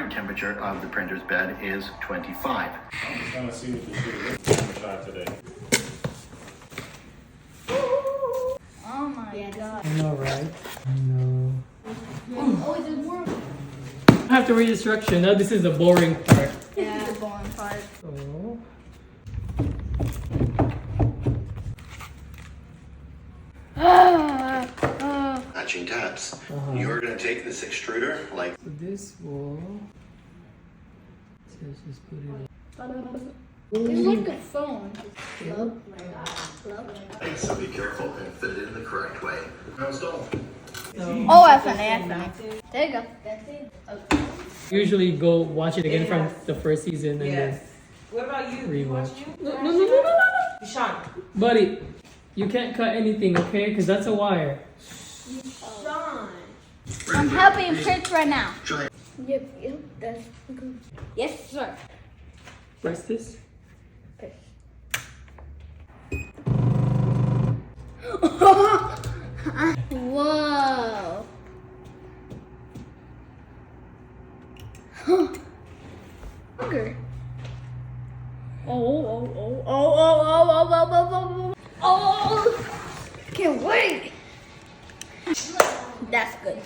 current temperature of the printer's bed is 25. I'm just trying to see what you do this time shot today. Oh my god. I know, right? I know. Oh, there's more. I have to read instruction. Now this is the boring part. Yeah, the boring part. Oh. Matching tabs. You're going to take this extruder like So this will. So let's just put it. It's like a phone. Hello? Hello? this, so be careful and fit it in the correct way. Now install. Oh, I found it. There you go. That's it. Okay. Usually go watch it again from the first season and Yes. What about you? You Rewatch. watch you? then. Sean. Buddy, you can't cut anything, okay? Because that's a wire. Sean. I'm helping print right now. Try. Yep, that's good. Yes, sir. Press this. Whoa. Bugger. Oh. Can't wait. That's good.